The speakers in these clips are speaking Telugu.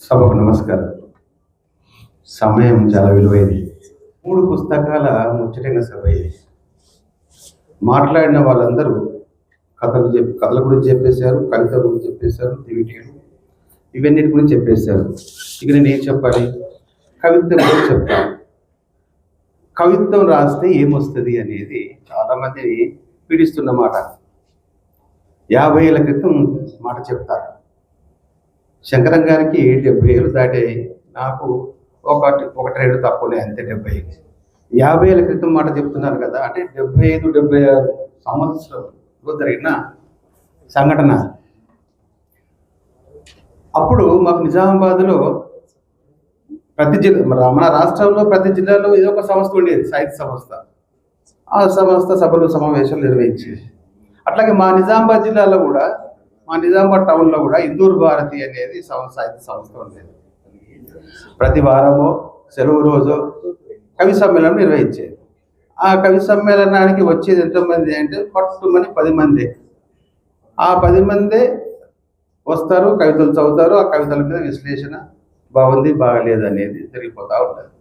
సభకు నమస్కారం. సమయం చాలా విలువైంది. 3 పుస్తకాల ముచ్చటైన సభ ఇది. మాట్లాడిన వాళ్ళందరూ కథల గురించి చెప్పేశారు, కవిత గురించి చెప్పేశారు, దివిటీలు ఇవన్నిటి గురించి చెప్పేశారు. ఇక నేను ఏం చెప్పాలి? కవిత్వం గురించి చెప్తాను. కవిత్వం రాస్తే ఏమొస్తుంది అనేది చాలామంది పీడిస్తున్న మాట. 50 ఏళ్ళ క్రితం మాట చెప్తారు. శంకరం గారికి 70 ఏళ్ళు దాటాయి, నాకు ఒకటి రెండు తక్కువనే, అంతే 70. 50 ఏళ్ళ క్రితం మాట చెప్తున్నారు కదా, అంటే 75-76 సంవత్సరంలో జరిగిన సంఘటన. అప్పుడు మాకు నిజామాబాద్లో ప్రతి జిల్లా, మన రాష్ట్రంలో ప్రతి జిల్లాలో ఏదో ఒక సంస్థ ఉండేది, సాహిత్య సంస్థ. ఆ సంస్థ సభలు సమావేశాలు నిర్వహించేది. అట్లాగే మా నిజామాబాద్ జిల్లాలో కూడా, మా నిజామాబాద్ టౌన్లో కూడా ఇందూరు భారతి అనేది సాహిత్య సంస్థ ఉండేది. ప్రతి వారమో సెలవు రోజు కవి సమ్మేళనం నిర్వహించేది. ఆ కవి సమ్మేళనానికి వచ్చేది ఎంతమంది అంటే పట్టుమని 10 మంది. ఆ 10 మందే వస్తారు, కవితలు చదువుతారు. ఆ కవితల మీద విశ్లేషణ, బాగుంది బాగలేదు అనేది జరిగిపోతూ ఉంటుంది.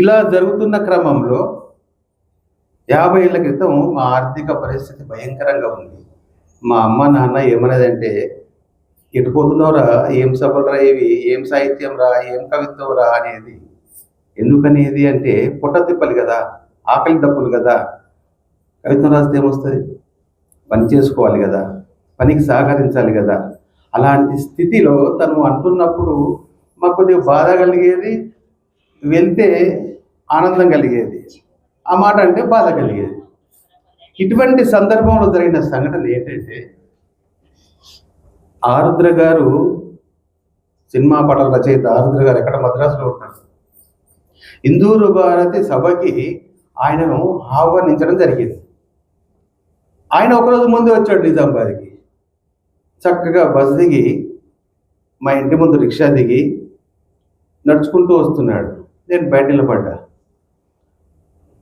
ఇలా జరుగుతున్న క్రమంలో 50 ఏళ్ళ క్రితం మా ఆర్థిక పరిస్థితి భయంకరంగా ఉంది. మా అమ్మ నాన్న ఏమనేదంటే, ఎటుపోతున్నావురా, ఏం సభలు రా ఇవి, ఏం సాహిత్యం రా, ఏం కవిత్వం రా అనేది. ఎందుకనేది అంటే పొట్ట తిప్పలు కదా, ఆకలి దప్పులు కదా. కవిత్వం రాస్తే ఏమొస్తుంది? పని చేసుకోవాలి కదా, పనికి సహకరించాలి కదా. అలాంటి స్థితిలో తను అంటున్నప్పుడు మాకు కొద్దిగా బాధ కలిగేది, వెళ్తే ఆనందం కలిగేది. ఆ మాట అంటే బాధ కలిగేది. ఇటువంటి సందర్భంలో జరిగిన సంఘటన ఏంటంటే, ఆరుద్ర గారు, సినిమా పాటల రచయిత ఆరుద్ర గారు ఎక్కడ మద్రాసులో ఉంటారు. ఇందూరు భారతి సభకి ఆయనను ఆహ్వానించడం జరిగింది. ఆయన ఒకరోజు ముందు వచ్చాడు నిజామాబాద్కి. చక్కగా బస్ దిగి, మా ఇంటి ముందు రిక్షా దిగి నడుచుకుంటూ వస్తున్నాడు. నేను బయట నిలబడ్డా.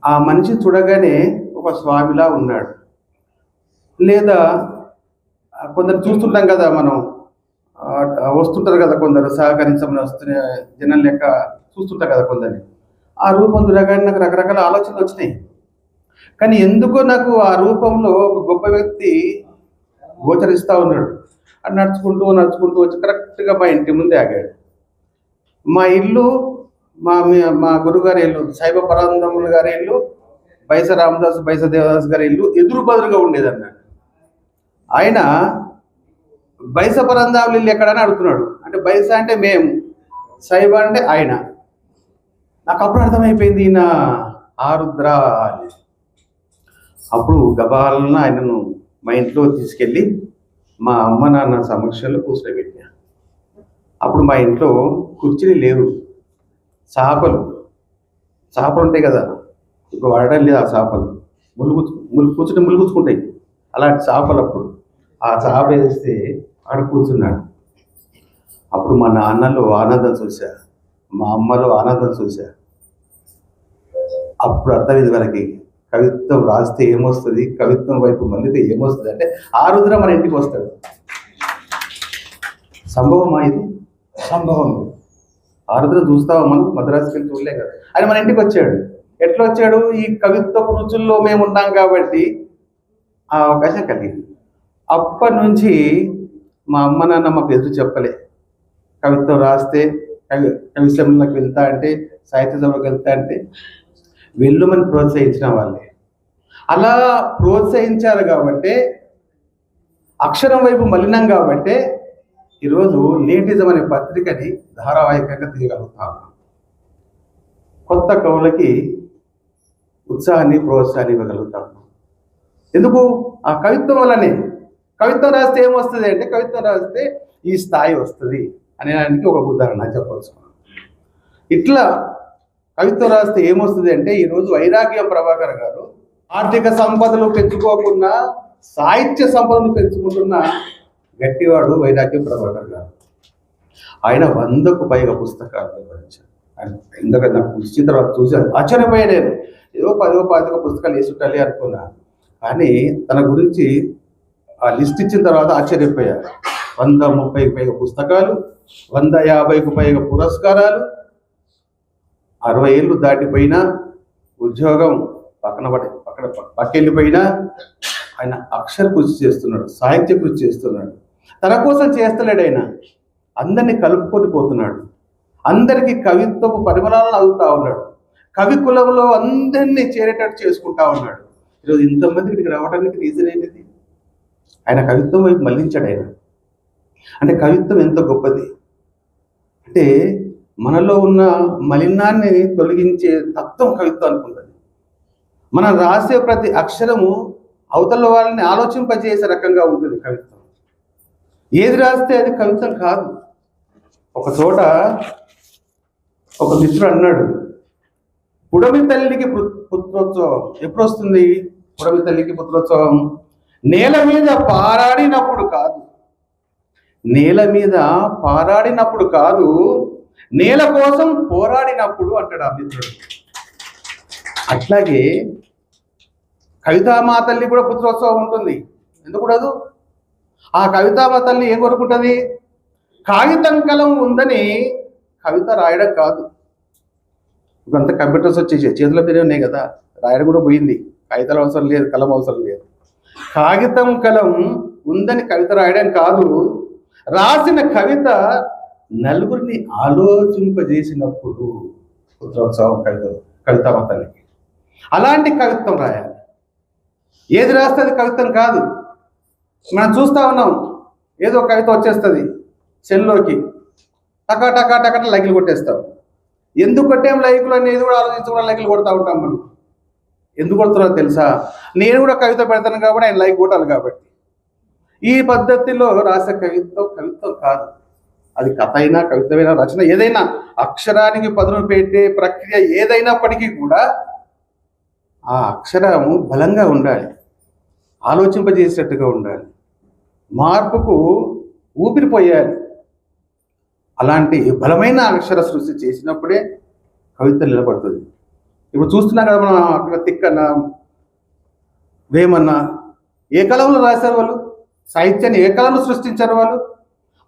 ఆ మనిషి చూడగానే ఒక స్వామిలా ఉన్నాడు. లేదా కొందరు చూస్తుంటాం కదా, మనం వస్తుంటారు కదా కొందరు, సహకరించమని వస్తున్న జనం లెక్క చూస్తుంటారు కదా కొందరిని. ఆ రూపం చూడగానే నాకు రకరకాల ఆలోచనలు వచ్చినాయి. కానీ ఎందుకో నాకు ఆ రూపంలో ఒక గొప్ప వ్యక్తి గోచరిస్తూ ఉన్నాడు. అది నడుచుకుంటూ వచ్చి కరెక్ట్గా మా ఇంటి ముందే ఆగాడు. మా ఇల్లు, మా గురుగారి ఇల్లు, శైవ పరానందములు గారి ఇల్లు, బైస రామదాస్, బైస దేవదాస్ గారి ఇల్లు ఎదురు బదురుగా ఉండేది అన్నాడు. ఆయన బైస పరందాములు ఇల్లు ఎక్కడని అడుగుతున్నాడు. అంటే బైస అంటే మేము, శైవ అంటే ఆయన. నాకు అప్పుడు అర్థమైపోయింది ఈయన ఆరుద్ర అని. అప్పుడు గబాలన ఆయనను మా ఇంట్లో తీసుకెళ్ళి మా అమ్మ నాన్న సమక్షంలో కూర్చోబెట్టా. అప్పుడు మా ఇంట్లో కుర్చీలు లేవు, చాపలు ఉంటాయి కదా, ఇప్పుడు వాడడం లేదు. ఆ చాపలు కూర్చుంటాయి అలాంటి చాపలు. అప్పుడు ఆ చాప వేస్తే ఆడ కూర్చున్నాడు. అప్పుడు మా నాన్నలో ఆనందం చూశా, మా అమ్మలో ఆనందం చూశా. అప్పుడు అర్థమైంది వాళ్ళకి, కవిత్వం రాస్తే ఏమొస్తుంది, కవిత్వం వైపు మళ్ళీ ఏమొస్తుంది అంటే ఆరుద్ర మన ఇంటికి వస్తాడు. సంభవమా ఇది? సంభవం. ఆరుద్ర చూస్తావా మనం? మద్రాసుకి వెళ్ళి చూడలే కదా. ఆయన మన ఇంటికి వచ్చాడు. ఎట్లా వచ్చాడు? ఈ కవిత్వపు రుచుల్లో మేము ఉన్నాం కాబట్టి ఆ అవకాశం కలిగింది. అప్పటి నుంచి మా అమ్మ నాన్న మాకు ఎదురు చెప్పలే. కవిత్వం రాస్తే, కవి సమ్మేళనకు వెళ్తా అంటే, సాహిత్య సభకు వెళ్తా అంటే వెళ్ళమని ప్రోత్సహించిన వాళ్ళే. అలా ప్రోత్సహించారు కాబట్టి, అక్షరం వైపు మలినం కాబట్టి ఈరోజు నేటిజం అనే పత్రికని ధారావాహికంగా తీయగలుగుతాము. కొత్త కవులకి ఉత్సాహాన్ని, ప్రోత్సాహాన్ని ఇవ్వగలుగుతాము. ఎందుకు? ఆ కవిత్వం వల్లనే. కవిత్వం రాస్తే ఏమొస్తుంది అంటే, కవిత్వం రాస్తే ఈ స్థాయి వస్తుంది అనేదానికి ఒక ఉదాహరణ చెప్పవచ్చు. ఇట్లా కవిత్వం రాస్తే ఏమొస్తుంది అంటే, ఈరోజు వైరాగ్యం ప్రభాకర్ గారు ఆర్థిక సంపదలు పెంచుకోకుండా సాహిత్య సంపదను పెంచుకుంటున్న గట్టివాడు వైరాగ్యం ప్రభాకర్ గారు. ఆయన 100కు పైగా పుస్తకాలు నిర్వహించారు. ఇందాక నాకు ఇచ్చిన తర్వాత చూశాను, ఆశ్చర్యపోయా నేను. ఏదో 10-15 పుస్తకాలు వేసి ఉంటాలి అనుకున్నా. కానీ తన గురించి ఆ లిస్ట్ ఇచ్చిన తర్వాత ఆశ్చర్యపోయారు. 130కి పైగా పుస్తకాలు, 150కు పైగా పురస్కారాలు, 60 ఏళ్ళు దాటిపోయినా ఉద్యోగం పక్కెళ్ళిపోయినా ఆయన అక్షర కృషి చేస్తున్నాడు, సాహిత్య కృషి చేస్తున్నాడు. తన కోసం చేస్తలేడు, ఆయన అందరినీ కలుపుకొని పోతున్నాడు. అందరికీ కవిత్వపు పరిమళాలను అవుతా ఉన్నాడు. కవి కులంలో అందరినీ చేరేటట్టు చేసుకుంటా ఉన్నాడు. ఈరోజు ఇంతమంది ఇక్కడికి రావడానికి రీజన్ ఏంటిది? ఆయన కవిత్వం వైపు మళ్లించాడు ఆయన. అంటే కవిత్వం ఎంత గొప్పది అంటే మనలో ఉన్న మలినాన్ని తొలగించే తత్వం కవిత్వం అనుకుంటుంది. మనం రాసే ప్రతి అక్షరము అవతల వాళ్ళని ఆలోచింపజేసే రకంగా ఉంటుంది కవిత్వం. ఏది రాస్తే అది కవిత్వం కాదు. ఒక చోట ఒక మిత్రుడు అన్నాడు, పుడమి తల్లికి పుత్రోత్సవం ఎప్పుడు వస్తుంది? పుడమి తల్లికి పుత్రోత్సవం నేల మీద పారాడినప్పుడు కాదు, నేల మీద పారాడినప్పుడు కాదు, నేల కోసం పోరాడినప్పుడు అంటాడు ఆ మిత్రుడు. అట్లాగే కవితామా తల్లి కూడా పుత్రోత్సవం ఉంటుంది. ఎందుకు కూడదు? ఆ కవితామా తల్లి ఏం కోరుకుంటుంది? కాగితం కలం ఉందని కవిత రాయడం కాదు. ఇప్పుడంతా కంప్యూటర్స్ వచ్చేసి చేతుల పేరే ఉన్నాయి కదా, రాయడం కూడా పోయింది. కాగితాలు అవసరం లేదు, కలం అవసరం లేదు. కాగితం కలం ఉందని కవిత రాయడం కాదు, రాసిన కవిత నలుగురిని ఆలోచింపజేసినప్పుడు పుత్రోత్సవం కవితామా తల్లికి. అలాంటి కవిత్వం రాయాలి. ఏది రాస్తే అది కవిత్వం కాదు. మనం చూస్తూ ఉన్నాం, ఏదో కవిత వచ్చేస్తుంది సెల్లోకి, టకా టకా టకట లైకులు కొట్టేస్తాం. ఎందుకు కొట్టేం లైకులు అనేది కూడా ఆలోచించకుండా లైకులు కొడతా ఉంటాం మనం. ఎందుకు కొడుతున్నారో తెలుసా? నేను కూడా కవిత పెడతాను కాబట్టి ఆయన లైక్ కొట్టాలి కాబట్టి. ఈ పద్ధతిలో రాసే కవిత్వం కాదు. అది కథ అయినా, కవితమైనా, రచన ఏదైనా అక్షరానికి పదును పెట్టే ప్రక్రియ ఏదైనప్పటికీ కూడా ఆ అక్షరము బలంగా ఉండాలి, ఆలోచింపజేసేటట్టుగా ఉండాలి, మార్పుకు ఊపిరిపోయాలి. అలాంటి బలమైన అక్షర సృష్టి చేసినప్పుడే కవిత నిలబడుతుంది. ఇప్పుడు చూస్తున్నాం కదా మనం, అక్కడ తిక్కన్న, వేమన్న ఏ కలంలో రాశారు వాళ్ళు? సాహిత్యాన్ని ఏ కలంలో సృష్టించారు వాళ్ళు?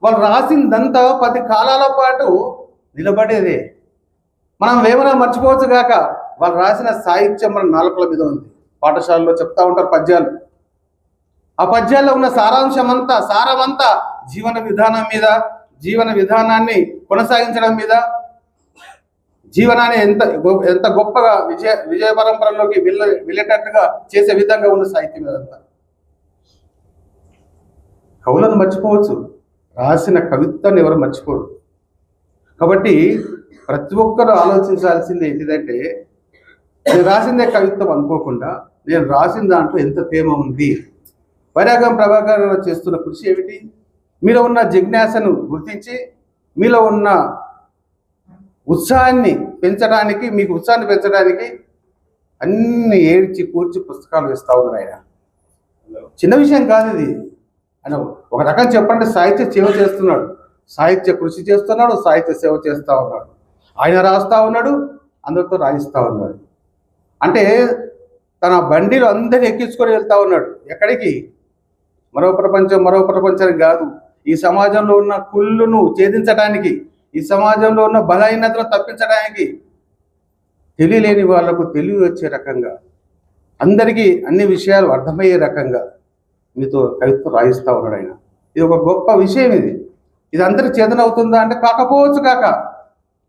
వాళ్ళు రాసిందంతా 10 కాలాల పాటు నిలబడేదే. మనం వేమన మర్చిపోవచ్చు కాక, వాళ్ళు రాసిన సాహిత్యం మన నాలుకల మీద ఉంది. పాఠశాలలో చెప్తా ఉంటారు పద్యాలు. ఆ పద్యాల్లో ఉన్న సారమంతా జీవన విధానం మీద, జీవన విధానాన్ని కొనసాగించడం మీద, జీవనాన్ని ఎంత గొప్పగా విజయ పరంపరలోకి వెళ్ళేటట్టుగా చేసే విధంగా ఉన్న సాహిత్యం అదంతా. కవులను మర్చిపోవచ్చు, రాసిన కవిత్వాన్ని ఎవరు మర్చిపోరు. కాబట్టి ప్రతి ఒక్కరు ఆలోచించాల్సింది ఏంటిదంటే, నేను రాసిందే కవిత్వం అనుకోకుండా నేను రాసిన దాంట్లో ఎంత తేమ ఉంది. వైరాగం ప్రభాకర్ చేస్తున్న కృషి ఏమిటి? మీలో ఉన్న జిజ్ఞాసను గుర్తించి మీలో ఉన్న ఉత్సాహాన్ని పెంచడానికి, మీకు ఉత్సాహాన్ని పెంచడానికి అన్ని ఏడ్చి కూర్చి పుస్తకాలు వేస్తూ ఉన్నారు ఆయన. చిన్న విషయం కాదు ఇది. ఆయన ఒక రకం చెప్పండి, సాహిత్య సేవ చేస్తున్నాడు, సాహిత్య కృషి చేస్తున్నాడు, సాహిత్య సేవ చేస్తూ ఉన్నాడు. ఆయన రాస్తూ ఉన్నాడు, అందరితో రాయిస్తూ ఉన్నాడు. అంటే తన బండిలో అందరిని ఎక్కించుకొని వెళ్తూ ఉన్నాడు. ఎక్కడికి? మరో ప్రపంచానికి కాదు, ఈ సమాజంలో ఉన్న కుళ్ళును ఛేదించడానికి, ఈ సమాజంలో ఉన్న బలహీనతను తప్పించడానికి, తెలియలేని వాళ్లకు తెలివి వచ్చే రకంగా, అందరికీ అన్ని విషయాలు అర్థమయ్యే రకంగా మీతో కవిత్వం రాయిస్తూ ఉన్నాడు ఆయన. ఇది ఒక గొప్ప విషయం. ఇది అందరికి చేతన అవుతుందా అంటే కాకపోవచ్చు కాక.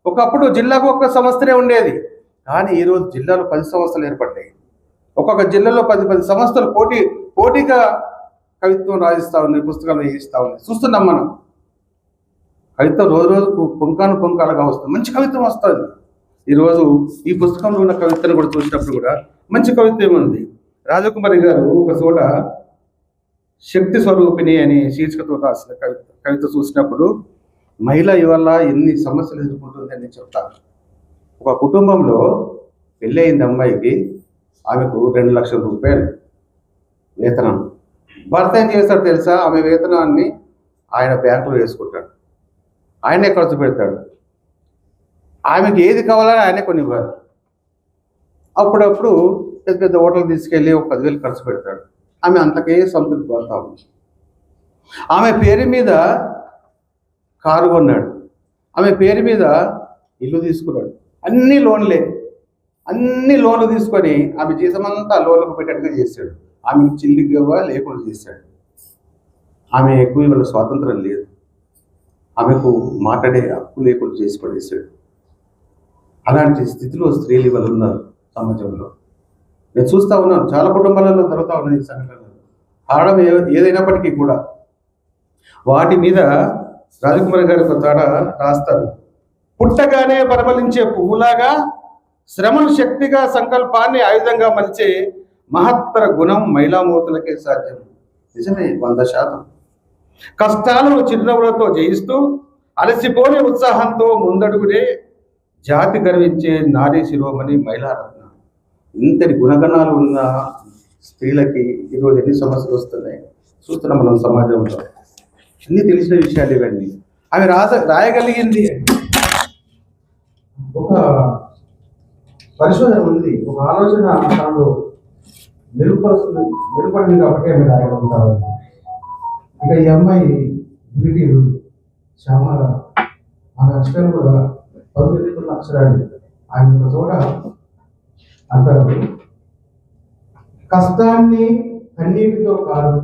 ఒకప్పుడు జిల్లాకు ఒక్క సంస్థనే ఉండేది, కానీ ఈరోజు జిల్లాలో 10 సంస్థలు ఏర్పడ్డాయి. ఒక్కొక్క జిల్లాలో 10 సంస్థలు పోటీగా కవిత్వం రాయిస్తూ ఉన్నాయి, పుస్తకాలు వేయిస్తూ ఉన్నాయి. చూస్తున్నాం మనం. కవిత్వం రోజు రోజుకు పుంకాలుగా వస్తుంది, మంచి కవిత్వం వస్తుంది. ఈరోజు ఈ పుస్తకంలో ఉన్న కవిత్వాన్ని కూడా చూసినప్పుడు కూడా మంచి కవిత్వం ఏముంది. రాజకుమారి గారు ఒక చోట శక్తి స్వరూపిణి అనే శీర్షికతో రాసిన కవిత చూసినప్పుడు మహిళ ఇవాళ ఎన్ని సమస్యలు ఎదుర్కొంటుంది అని చెప్తాను. ఒక కుటుంబంలో పెళ్ళి అయింది అమ్మాయికి, ఆమెకు 2 లక్షల రూపాయలు వేతనం. భర్త ఏం చేస్తాడు తెలుసా? ఆమె వేతనాన్ని ఆయన బ్యాంకులో వేసుకుంటాడు, ఆయనే ఖర్చు పెడతాడు. ఆమెకి ఏది కావాలని ఆయనే కొనివ్వాలి. అప్పుడప్పుడు పెద్ద హోటల్ తీసుకెళ్ళి ఒక 10,000 ఖర్చు పెడతాడు. ఆమె అంతకే సంతృప్తి పడతా ఉంది. ఆమె పేరు మీద కారు కొన్నాడు, ఆమె పేరు మీద ఇల్లు తీసుకున్నాడు. అన్ని లోన్లే, అన్ని లోన్లు తీసుకొని ఆమె జీతమంతా లోన్లకు పెట్టేట్టుగా చేశాడు. ఆమెకు చిల్లిగా లేకుండా చేశాడు. ఆమె ఎక్కువ ఇవాళ స్వాతంత్రం లేదు, ఆమెకు మాట్లాడే హక్కు లేకుండా చేసి పడేశాడు. అలాంటి స్థితిలో స్త్రీలు ఇవాళ ఉన్నారు సమాజంలో. నేను చూస్తూ ఉన్నాను, చాలా కుటుంబాలలో జరుగుతూ ఉన్నాయి ఈ సంఘటనలు. కారణం ఏదైనప్పటికీ కూడా వాటి మీద రాజకుమారి గారి ఒక తాడ రాస్తారు. పుట్టగానే పరిమళించే పువ్వులాగా శ్రమను శక్తిగా, సంకల్పాన్ని ఆయుధంగా మలిచే మహత్తర గుణం మహిళామూర్తులకే సాధ్యం. నిజమే, 100%. కష్టాలను చిరునవ్వులతో జయిస్తూ అలసిపోని ఉత్సాహంతో ముందడుగునే జాతి గర్వించే నారీ శిరోమణి మహిళారత్న. ఇంతటి గుణగణాలు ఉన్న స్త్రీలకి ఈరోజు ఎన్ని సమస్యలు వస్తున్నాయి చూస్తున్నాం మనం సమాజంలో. అన్నీ తెలిసిన విషయాలు ఇవన్నీ. ఆమె రాయగలిగింది. ఒక పరిశోధన ఉంది, ఒక ఆలోచన తనలో మెరుగుపడింది కాబట్టి ఆమె రాయగలుగుతారు. ఇక ఈ అమ్మాయి బ్యూటీలు చాలా ఆమె అక్షరాలు కూడా 10 అక్షరాలు. ఆయన ఒక చోట అంటారు, కష్టాన్ని కన్నీటితో కాదు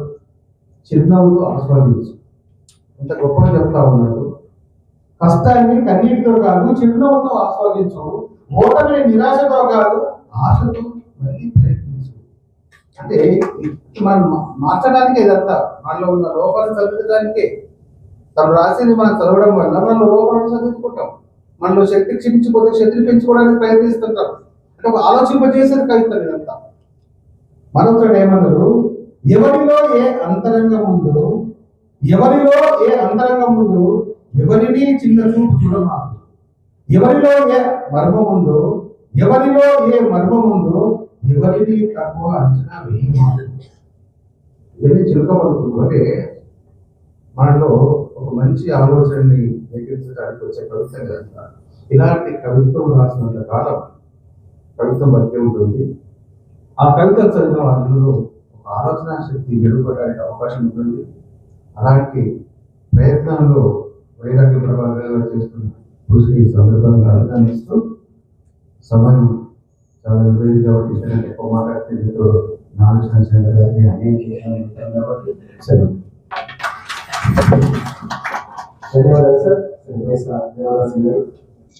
చిరునవ్వుతో ఆస్వాదించు. ఎంత గొప్పగా చెప్తా ఉన్నారు. కష్టాన్ని కన్నీటితో కాదు చిరునవ్వుతో ఆస్వాదించు, ఓటమిని నిరాశతో కాదు ఆశతో మళ్ళీ ప్రయత్నించు. అంటే మనం మార్చడానికి ఇదంతా మనలో ఉన్న లోపాలను చదువుకోవడానికే. తను రాసేది మనం చదవడం వల్ల మనలో లోపాలను చదువుకుంటాం, మనలో శక్తి క్షీణించిపోతే శక్తిని పెంచుకోవడానికి ప్రయత్నిస్తుంటాం. అంటే ఒక ఆలోచింపజేసేది కవిత ఇదంతా. మనతో ఏమన్నారు, ఎవరిలో ఏ అంతరంగం ఉందో ఎవరిని చిన్న చూపు చూడమాకు. ఎవరిలో ఏ మర్మం ఉందో ఎవరిని తక్కువ అంచనా వేయమాకు. ఇవన్నీ చిలుకబడుతుంది. అంటే మనలో ఒక మంచి ఆలోచనని ఎగిరించడానికి వచ్చే కవిత్వం కదా. ఇలాంటి కవిత్వం రాసినంత కాలం కవిత్వం బతికే ఉంటుంది. ఆ కవిత చదివిన వాళ్ళలో ఒక ఆలోచన శక్తి మెరుగుపడడానికి అవకాశం ఉంటుంది. అలాంటి ప్రయత్నంలో వైరాగ్య ప్రభావంగా చేస్తున్న కృషిని సందర్భంగా అభినందిస్తూ, సమయం చాలా విలువైంది కాబట్టి ఇతరులు ఎక్కువ మాట్లాడితే మీతో నాలుగు గారిని అనేక కాబట్టి ధన్యవాదాలు సార్.